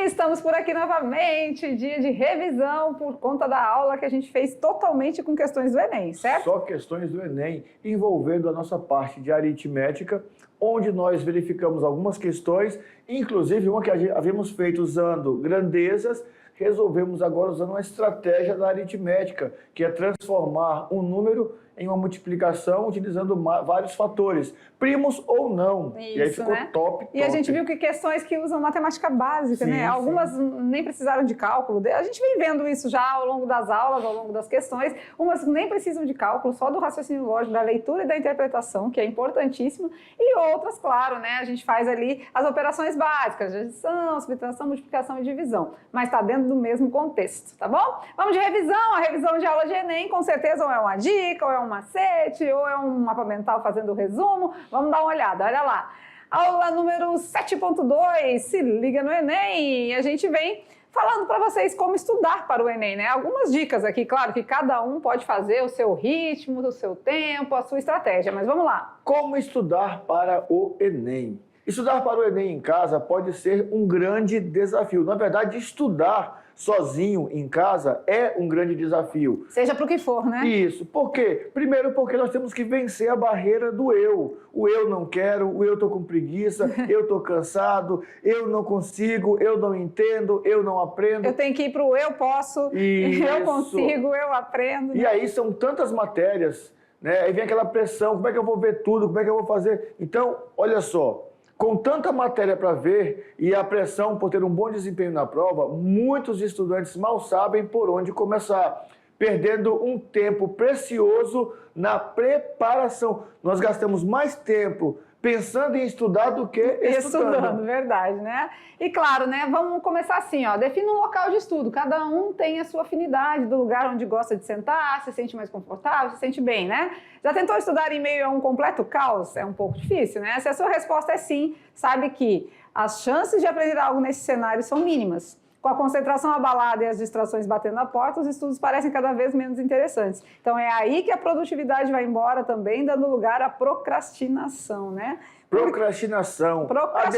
Estamos por aqui novamente, dia de revisão por conta da aula que a gente fez totalmente com questões do Enem, certo? Só questões do Enem, envolvendo a nossa parte de aritmética, onde nós verificamos algumas questões, inclusive uma que havíamos feito usando grandezas, resolvemos agora usando uma estratégia da aritmética, que é transformar um número em uma multiplicação utilizando vários fatores, primos ou não. Isso, e aí ficou né? top. E a gente viu que questões que usam matemática básica, Sim, né? Algumas nem precisaram de cálculo. A gente vem vendo isso já ao longo das aulas, ao longo das questões. Umas nem precisam de cálculo, só do raciocínio lógico, da leitura e da interpretação, que é importantíssimo. E outras, claro, né? A gente faz ali as operações básicas, adição, subtração, multiplicação e divisão. Mas está dentro do mesmo contexto, tá bom? Vamos de revisão. A revisão de aula de Enem, com certeza, ou é uma dica, ou é um macete, ou é um mapa mental fazendo o resumo. Vamos dar uma olhada, olha lá. Aula número 7.2, se liga no Enem. E a gente vem falando para vocês como estudar para o Enem, né? Algumas dicas aqui, claro que cada um pode fazer o seu ritmo, o seu tempo, a sua estratégia, mas vamos lá. Como estudar para o Enem? Estudar para o Enem em casa pode ser um grande desafio. Na verdade, estudar sozinho em casa é um grande desafio. Seja para o que for, né? Isso. Por quê? Primeiro porque nós temos que vencer a barreira do eu. O eu não quero, o eu tô com preguiça, eu tô cansado, eu não consigo, eu não entendo, eu não aprendo. Eu tenho que ir para o eu posso, Isso. eu consigo, eu aprendo. E né? aí são tantas matérias, né? Aí vem aquela pressão, como é que eu vou ver tudo, como é que eu vou fazer? Então, olha só. Com tanta matéria para ver e a pressão por ter um bom desempenho na prova, muitos estudantes mal sabem por onde começar, perdendo um tempo precioso na preparação. Nós gastamos mais tempo pensando em estudar do que estudando. Verdade, né? E claro, né? Vamos começar assim, ó. Defina um local de estudo. Cada um tem a sua afinidade do lugar onde gosta de sentar, se sente mais confortável, se sente bem, né? Já tentou estudar em meio a um completo caos? É um pouco difícil, né? Se a sua resposta é sim, sabe que as chances de aprender algo nesse cenário são mínimas. Com a concentração abalada e as distrações batendo na porta, os estudos parecem cada vez menos interessantes. Então é aí que a produtividade vai embora também, dando lugar à procrastinação, né? Procrastinação.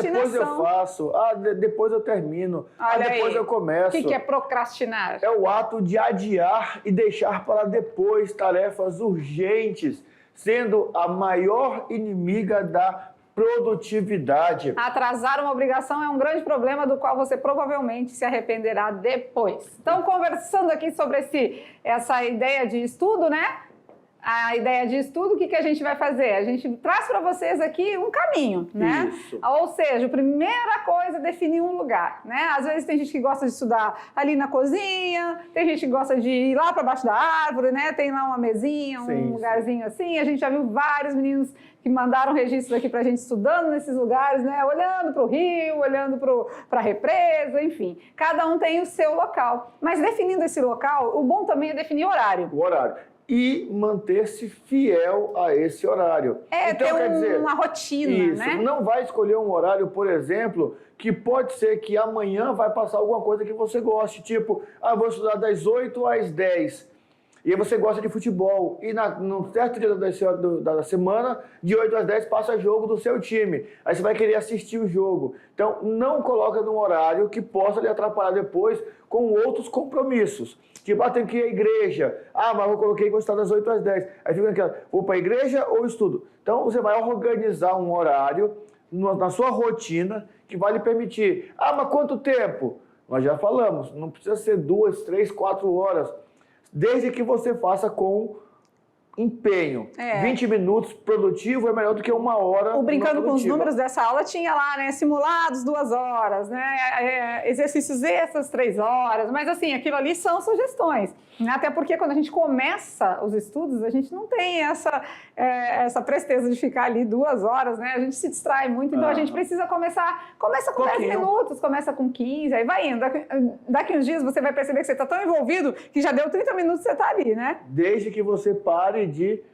Depois eu faço. Depois eu termino. Depois eu começo. O que é procrastinar? É o ato de adiar e deixar para depois tarefas urgentes, sendo a maior inimiga da produtividade. Atrasar uma obrigação é um grande problema do qual você provavelmente se arrependerá depois. Então, conversando aqui sobre essa ideia de estudo, né? A ideia de estudo, o que a gente vai fazer? A gente traz para vocês aqui um caminho, né? Isso. Ou seja, a primeira coisa é definir um lugar, né? Às vezes tem gente que gosta de estudar ali na cozinha, tem gente que gosta de ir lá para baixo da árvore, né? Tem lá uma mesinha, um lugarzinho assim. A gente já viu vários meninos que mandaram registros aqui para a gente estudando nesses lugares, né? Olhando para o rio, olhando para a represa, enfim. Cada um tem o seu local. Mas definindo esse local, o bom também é definir horário. O horário. E manter-se fiel a esse horário. Então, quer dizer, uma rotina, isso, né? Não vai escolher um horário, por exemplo, que pode ser que amanhã vai passar alguma coisa que você goste, tipo, vou estudar das 8 às 10. E aí você gosta de futebol. E num certo dia da semana, de 8 às 10, passa jogo do seu time. Aí você vai querer assistir o jogo. Então, não coloca num horário que possa lhe atrapalhar depois com outros compromissos. Tipo, tem que ir à igreja. Mas eu coloquei gostar das 8 às 10. Aí fica naquela, vou para a igreja ou estudo? Então, você vai organizar um horário na sua rotina que vai lhe permitir. Mas quanto tempo? Nós já falamos, não precisa ser 2, 3, 4 horas. Desde que você faça com empenho. 20 minutos produtivo é melhor do que 1 hora. O Brincando com os Números dessa aula tinha lá, né? Simulados 2 horas, né? Exercícios extras 3 horas. Mas assim, aquilo ali são sugestões. Até porque quando a gente começa os estudos, a gente não tem essa presteza de ficar ali 2 horas, né? A gente se distrai muito, então a gente precisa começar. Começa com 10 minutos, começa com 15, aí vai indo. Daqui uns dias você vai perceber que você está tão envolvido que já deu 30 minutos e você está ali, né? Desde que você pare de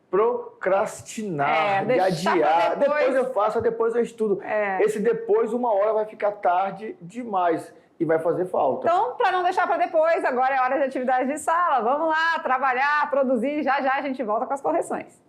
procrastinar, de adiar. Depois eu faço, depois eu estudo. Esse depois, 1 hora vai ficar tarde demais. E vai fazer falta. Então, para não deixar para depois, agora é hora de atividade de sala. Vamos lá, trabalhar, produzir. Já já a gente volta com as correções.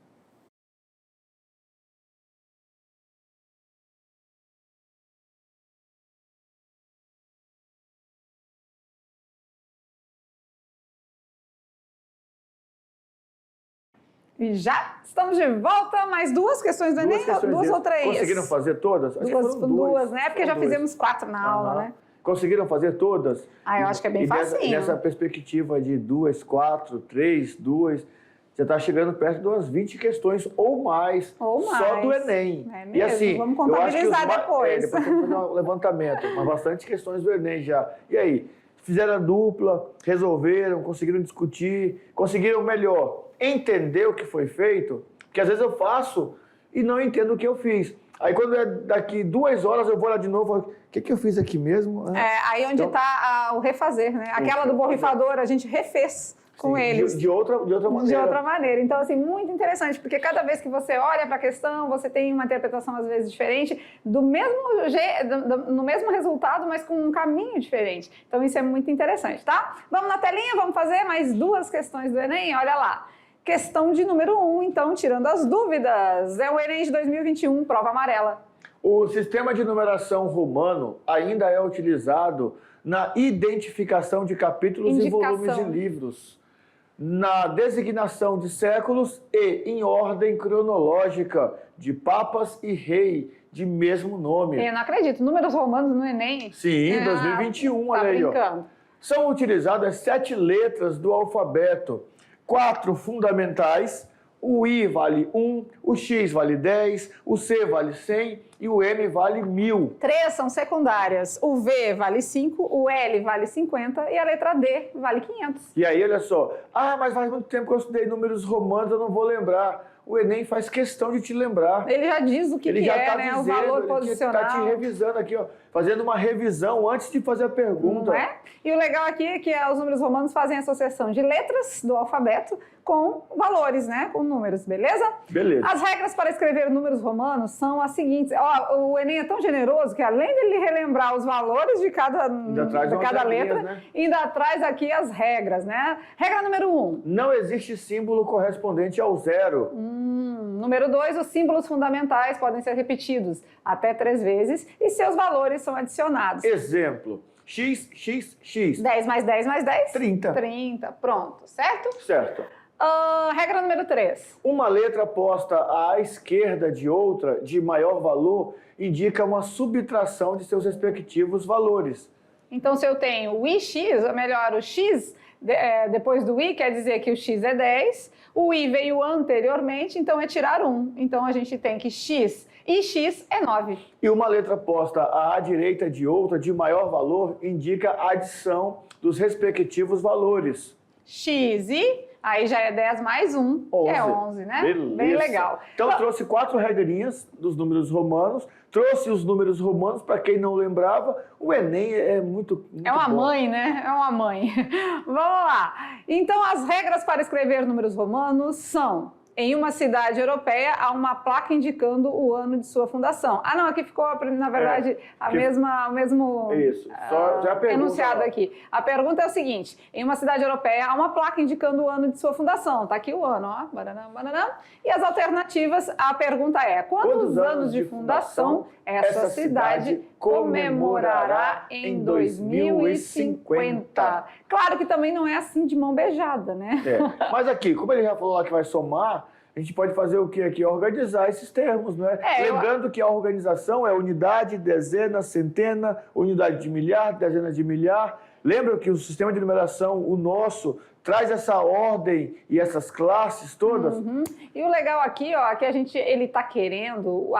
E já estamos de volta. Mais duas questões do Enem? Duas ou três? Conseguiram fazer todas? Acho que foram duas, né? Porque já fizemos 4 na aula, né? Conseguiram fazer todas? Eu acho que é bem facinho. Nessa perspectiva de 2, 4, 3, 2, você está chegando perto de umas 20 questões ou mais. Só do Enem. É mesmo? E assim, vamos contabilizar depois. Depois tem que fazer um levantamento, mas bastante questões do Enem já. E aí? Fizeram a dupla, resolveram, conseguiram discutir, conseguiram melhor entender o que foi feito, porque às vezes eu faço e não entendo o que eu fiz. Aí quando é daqui 2 horas eu vou lá de novo e falo, o que eu fiz aqui mesmo? Aí onde está o refazer, né? Aquela do borrifador a gente refez com eles. De outra maneira. De outra maneira. Então, assim, muito interessante, porque cada vez que você olha para a questão, você tem uma interpretação, às vezes, diferente, no mesmo resultado, mas com um caminho diferente. Então, isso é muito interessante, tá? Vamos na telinha, vamos fazer mais 2 questões do Enem? Olha lá. Questão de número 1, então, tirando as dúvidas. É o Enem de 2021, prova amarela. O sistema de numeração romano ainda é utilizado na identificação de capítulos e volumes de livros, na designação de séculos e em ordem cronológica de papas e rei de mesmo nome. Eu não acredito. Números romanos no Enem? Sim, 2021, olha aí. Brincando. São utilizadas 7 letras do alfabeto, 4 fundamentais, o I vale 1, o X vale 10, o C vale 100 e o M vale 1000. 3 são secundárias. O V vale 5, o L vale 50 e a letra D vale 500. E aí, olha só. Mas faz muito tempo que eu estudei números romanos, eu não vou lembrar. O Enem faz questão de te lembrar. Ele já diz o que é, né? O valor posicional. Ele está te revisando aqui, ó, fazendo uma revisão antes de fazer a pergunta. Não é? E o legal aqui é que os números romanos fazem associação de letras do alfabeto com valores, né? Com números, beleza? Beleza. As regras para escrever números romanos são as seguintes. O Enem é tão generoso que, além dele relembrar os valores de cada letra, né? Ainda traz aqui as regras, né? Regra número 1. Não existe símbolo correspondente ao 0. Número 2, os símbolos fundamentais podem ser repetidos até 3 vezes e seus valores são adicionados. Exemplo. X, X, X. 10 mais 10 mais 10? 30. 30, pronto, certo? Certo. Regra número 3. Uma letra posta à esquerda de outra, de maior valor, indica uma subtração de seus respectivos valores. Então, se eu tenho o IX, ou melhor, o X, depois do I, quer dizer que o X é 10, o I veio anteriormente, então é tirar 1. Então, a gente tem que X e X é 9. E uma letra posta à direita de outra, de maior valor, indica a adição dos respectivos valores. X e... Aí já é 10 mais 1, 11. Que é 11, né? Beleza. Bem legal. Então, trouxe 4 regrinhas dos números romanos, trouxe os números romanos, para quem não lembrava, o Enem é muito é uma bom. Mãe, né? É uma mãe. Vamos lá. Então, as regras para escrever números romanos são... Em uma cidade europeia, há uma placa indicando o ano de sua fundação. Não, aqui ficou, na verdade, o mesmo isso. Já enunciado aqui. A pergunta é o seguinte: em uma cidade europeia, há uma placa indicando o ano de sua fundação. Está aqui o ano, ó. Bananã, bananã. E as alternativas, a pergunta é: quantos anos de fundação essa cidade comemorará em 2050? Claro que também não é assim de mão beijada, né? Mas aqui, como ele já falou lá que vai somar, a gente pode fazer o que aqui? Organizar esses termos, né? Lembrando que a organização é unidade, dezena, centena, unidade de milhar, dezena de milhar. Lembra que o sistema de numeração, o nosso, traz essa ordem e essas classes todas? E o legal aqui, ó, que ele está querendo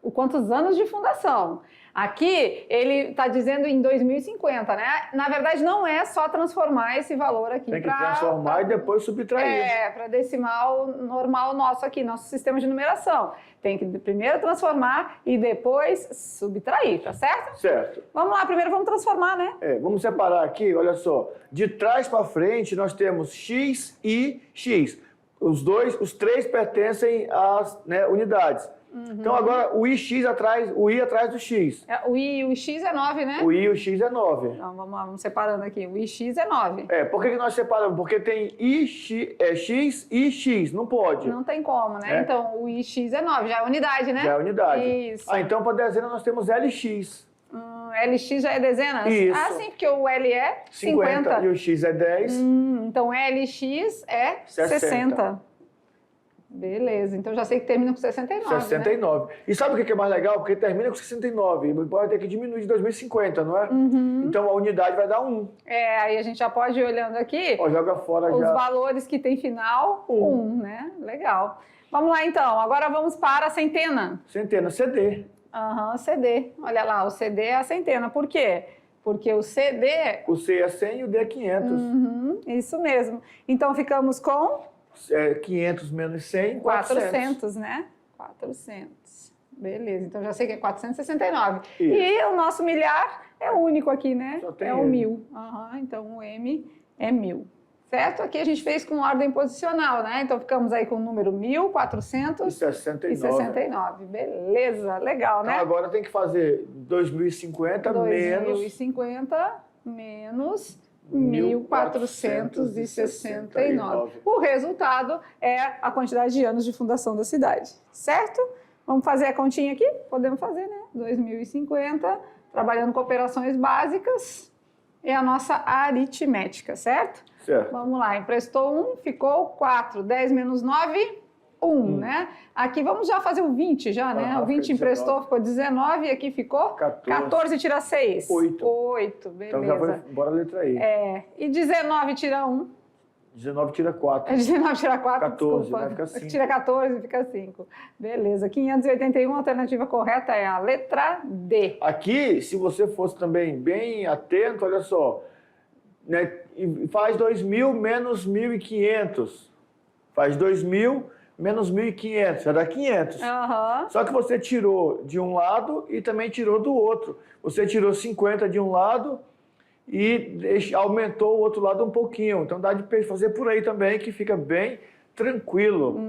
o quantos anos de fundação. Aqui, ele está dizendo em 2050, né? Na verdade, não é só transformar esse valor aqui. Tem que transformar e depois subtrair. Para decimal normal nosso aqui, nosso sistema de numeração. Tem que primeiro transformar e depois subtrair, tá certo? Certo. Vamos lá, primeiro vamos transformar, né? Vamos separar aqui, olha só. De trás para frente, nós temos X e X. Os 3 pertencem às unidades. Então, agora, o I atrás do X. O I e o X é 9, né? O I e o X é 9. Então, vamos lá, vamos separando aqui. O IX é 9. Por que nós separamos? Porque tem X e X, não pode. Não tem como, né? Então, o IX é 9, já é unidade, né? Já é unidade. Isso. Então, para dezena, nós temos LX. LX já é dezenas? Isso. Sim, porque o L é 50. E o X é 10. Então, LX é 60. Beleza, então já sei que termina com 69, 69. Né? E sabe o que é mais legal? Porque termina com 69 e pode ter que diminuir de 2050, não é? Então a unidade vai dar 1. Aí a gente já pode ir olhando aqui. Ó, joga fora os já. valores que tem final, 1, né? Legal. Vamos lá então, agora vamos para a centena. Centena, CD. CD. Olha lá, o CD é a centena. Por quê? Porque o CD... O C é 100 e o D é 500. Isso mesmo. Então ficamos com... 500 menos 100, 400, né? 400. Beleza, então já sei que é 469. Isso. E o nosso milhar é único aqui, né? Só tem é o M. 1000. Então o M é 1000. Certo? Aqui a gente fez com ordem posicional, né? Então ficamos aí com o número 1469. Beleza, legal, né? Então agora tem que fazer 2050 menos 1469. O resultado é a quantidade de anos de fundação da cidade, certo? Vamos fazer a continha aqui? Podemos fazer, né? 2050, trabalhando com operações básicas, é a nossa aritmética, certo? Certo. Vamos lá, emprestou 1, ficou 4. 10 menos 9, 1, né? Aqui vamos já fazer o 20 já, né? O 20 emprestou, ficou 19 e aqui ficou 14 tira 6. 8, beleza. Então já foi, bora a letra I. E 19 tira 1. 19 tira 4. 19 tira 4, 14, desculpa. vai ficar 5. Tira 14, fica 5. Beleza, 581, a alternativa correta é a letra D. Aqui, se você fosse também bem atento, olha só, né, faz 2.000 menos 1.500. Faz 2.000 menos 1.500, já dá 500. Só que você tirou de um lado e também tirou do outro. Você tirou 50 de um lado e aumentou o outro lado um pouquinho. Então dá de fazer por aí também, que fica bem tranquilo.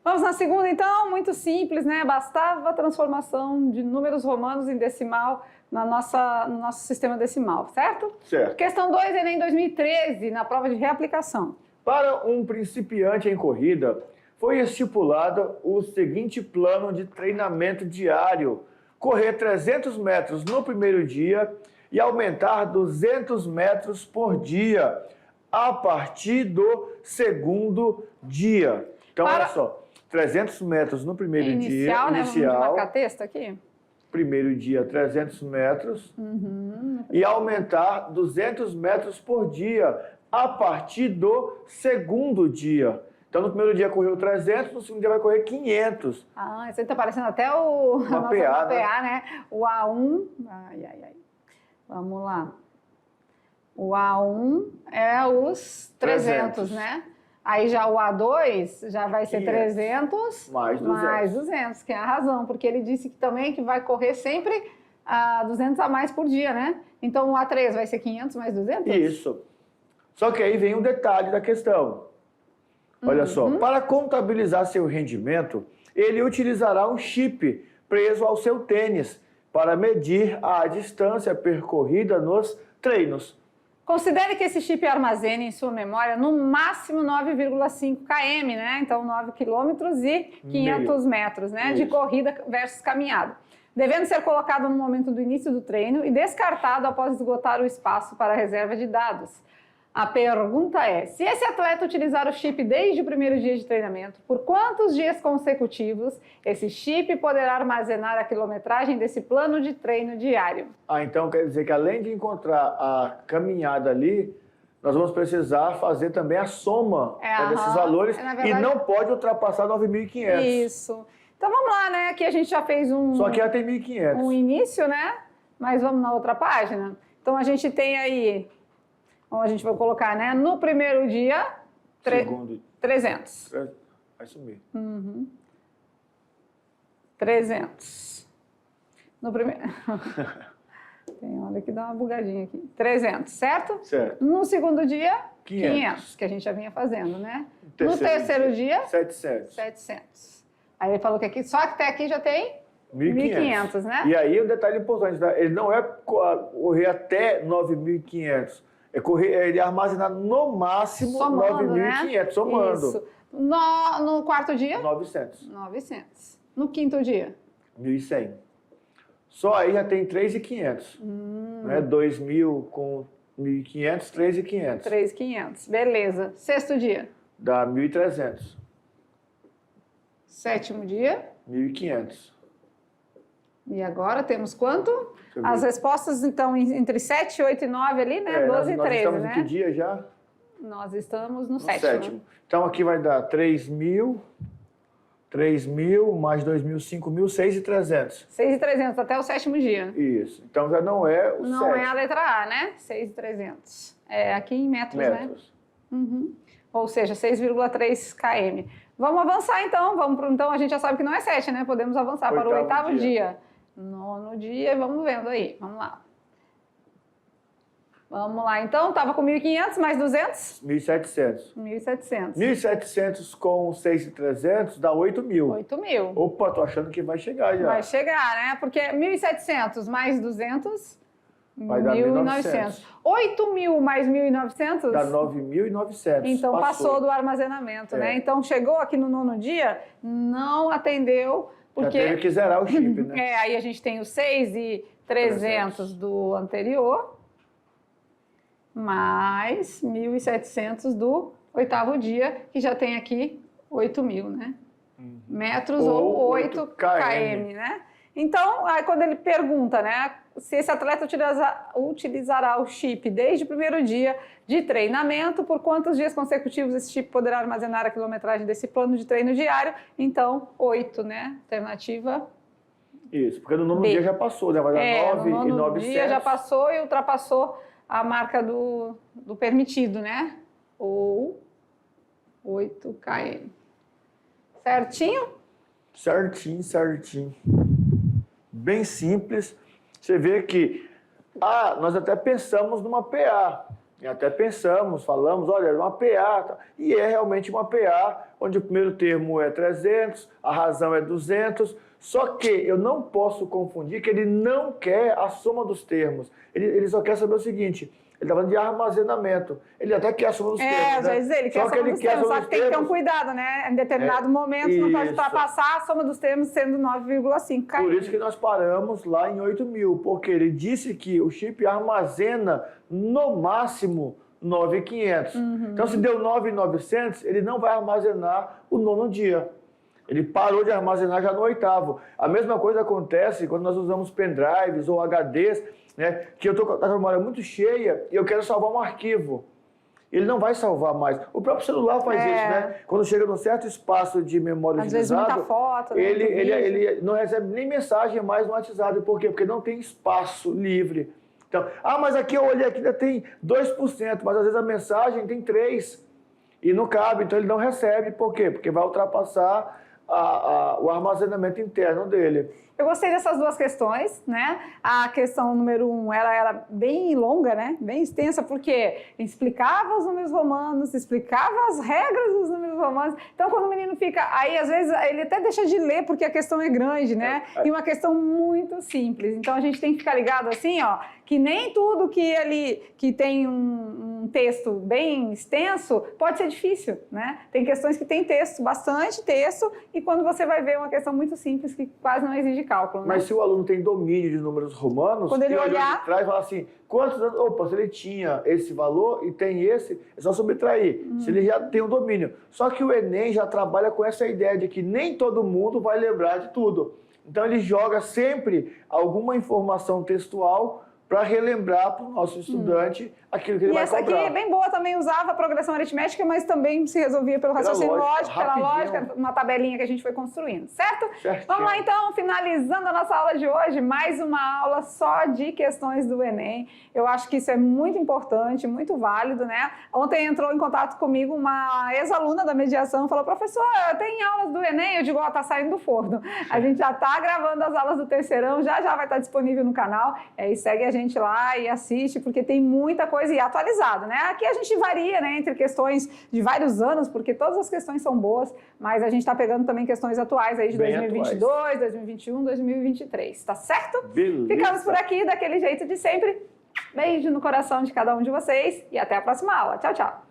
Vamos na segunda, então, muito simples, né? Bastava a transformação de números romanos em decimal no nosso sistema decimal, certo? Certo. Questão 2, Enem 2013, na prova de reaplicação. Para um principiante em corrida, foi estipulado o seguinte plano de treinamento diário: correr 300 metros no primeiro dia e aumentar 200 metros por dia a partir do segundo dia. Então, olha só, 300 metros no primeiro dia. Inicial, né? Vamos marcar texto aqui. Primeiro dia, 300 metros. E aumentar 200 metros por dia a partir do segundo dia. Então, no primeiro dia correu 300, no segundo dia vai correr 500. Isso aí tá parecendo até o PA, né? O A1. Vamos lá. O A1 é os 300, né? Aí já o A2 já vai ser 300 mais 200, que é a razão, porque ele disse que também que vai correr sempre 200 a mais por dia, né? Então o A3 vai ser 500 mais 200? Isso. Só que aí vem um detalhe da questão. Olha só, para contabilizar seu rendimento, ele utilizará um chip preso ao seu tênis para medir a distância percorrida nos treinos. Considere que esse chip armazene em sua memória no máximo 9,5 km, né? Então 9 quilômetros e 500 metros, né? De corrida versus caminhada. Devendo ser colocado no momento do início do treino e descartado após esgotar o espaço para a reserva de dados. A pergunta é, se esse atleta utilizar o chip desde o primeiro dia de treinamento, por quantos dias consecutivos esse chip poderá armazenar a quilometragem desse plano de treino diário? Então quer dizer que além de encontrar a caminhada ali, nós vamos precisar fazer também a soma desses valores verdade, e não pode ultrapassar 9.500. Isso. Então vamos lá, né? Aqui a gente já fez Só que já tem 1.500. Um início, né? Mas vamos na outra página. Então a gente tem aí... a gente vai colocar, né? No primeiro dia, Segundo. 300. Vai sumir. 300. No primeiro... Tem hora que dá uma bugadinha aqui. 300, certo? Certo. No segundo dia, 500, que a gente já vinha fazendo, né? No terceiro dia, 700. Aí ele falou que aqui, só que até aqui já tem 1.500, né? E aí, um detalhe importante, tá? Ele não é correr até 9.500. É correr, ele armazenar no máximo 9.500, né? Somando. Isso. No quarto dia? 900. No quinto dia? 1.100. Só aí já tem 3.500. Né? 2.000 com 1.500, 3.500. 3.500, beleza. Sexto dia? Dá 1.300. 7º dia. 1.500. E agora temos quanto? Deixa eu ver. As respostas, então, entre 7, 8 e 9 ali, né? 12 e 13, nós estamos né? em que dia já? Nós estamos no No 7º. sétimo. Então aqui vai dar 3.000 mais 2.000, 5.000, 6.300. 6.300 até o 7º dia. Isso. Então já não é o Não 7. é a letra A, né? 6.300. É aqui em metros, né? Uhum. Ou seja, 6,3 km. Vamos avançar então. Então a gente já sabe que não é 7, né? Podemos avançar para o 8º dia. 9º dia, vamos vendo aí. Vamos lá. Vamos lá, então. Estava com 1.500 mais 200? 1.700. 1.700. 1.700 com 6.300 dá 8.000. 8.000. Opa, tô achando que vai chegar já. Vai chegar, né? Porque 1.700 mais 200... Vai dar 1.900. 8.000 mais 1.900? Dá 9.900. Então passou do armazenamento, né? Então chegou aqui no 9º dia, não atendeu, porque... Já teve que zerar o chip, né? Aí a gente tem os 6.300 do anterior, mais 1.700 do 8º dia, que já tem aqui 8.000, né? Metros ou 8 km, né? Então, aí quando ele pergunta, né, se esse atleta utilizará o chip desde o primeiro dia de treinamento, por quantos dias consecutivos esse chip poderá armazenar a quilometragem desse plano de treino diário? Então, 8, né? Alternativa Isso, porque no 9º dia já passou, né? Vai dar 9 no e 9º 900. dia já passou e ultrapassou a marca do permitido, né? Ou 8 km. Certinho? Certinho, certinho. Bem simples. Você vê que, nós até pensamos numa PA. E até pensamos, falamos, olha, é uma PA. Tá? E é realmente uma PA, onde o primeiro termo é 300, a razão é 200. Só que eu não posso confundir que ele não quer a soma dos termos. Ele só quer saber o seguinte... Ele está falando de armazenamento. Ele até quer a soma dos termos, né? Dizer, ele quer a soma dos termos, só que tem que ter um cuidado, né? Em determinado momento não pode ultrapassar a soma dos termos sendo 9,5 km. Por isso que nós paramos lá em 8.000, porque ele disse que o chip armazena no máximo 9.500. Então, se deu 9.900, ele não vai armazenar o 9º dia. Ele parou de armazenar já no 8º. A mesma coisa acontece quando nós usamos pendrives ou HDs, né, que eu estou com a memória muito cheia e eu quero salvar um arquivo. Ele não vai salvar mais. O próprio celular faz isso, né? Quando chega num certo espaço de memória utilizado, às vezes muita foto, né, ele não recebe nem mensagem mais no WhatsApp. Por quê? Porque não tem espaço livre. Então, mas aqui eu olhei, aqui ainda tem 2%, mas às vezes a mensagem tem 3% e não cabe, então ele não recebe. Por quê? Porque vai ultrapassar o armazenamento interno dele. Eu gostei dessas duas questões, né? A questão número 1, ela era bem longa, né? Bem extensa, porque explicava os números romanos, explicava as regras dos números romanos. Então, quando o menino fica... Aí, às vezes, ele até deixa de ler, porque a questão é grande, né? E uma questão muito simples. Então, a gente tem que ficar ligado assim, ó, que nem tudo que tem um texto bem extenso pode ser difícil, né? Tem questões que tem texto, bastante texto, e quando você vai ver uma questão muito simples, que quase não exige cálculo. Mas se o aluno tem domínio de números romanos, quando ele olhar de trás e falar assim, quantos anos? Opa, se ele tinha esse valor e tem esse, é só subtrair. Se ele já tem um domínio. Só que o Enem já trabalha com essa ideia de que nem todo mundo vai lembrar de tudo. Então ele joga sempre alguma informação textual para relembrar para o nosso estudante aquilo que ele vai cobrar. E essa aqui é bem boa, também usava a progressão aritmética, mas também se resolvia pelo raciocínio lógico, pela lógica, uma tabelinha que a gente foi construindo, certo? Certinho. Vamos lá então, finalizando a nossa aula de hoje, mais uma aula só de questões do Enem. Eu acho que isso é muito importante, muito válido, né? Ontem entrou em contato comigo uma ex-aluna da mediação, falou, professora, tem aulas do Enem? Eu digo, tá saindo do forno. A gente já tá gravando as aulas do terceirão, já vai estar disponível no canal, e segue a gente lá e assiste, porque tem muita coisa e atualizado, né? Aqui a gente varia, né, entre questões de vários anos, porque todas as questões são boas, mas a gente está pegando também questões atuais aí de bem 2022, atuais. 2021, 2023, tá certo? Beleza. Ficamos por aqui, daquele jeito de sempre. Beijo no coração de cada um de vocês e até a próxima aula. Tchau, tchau.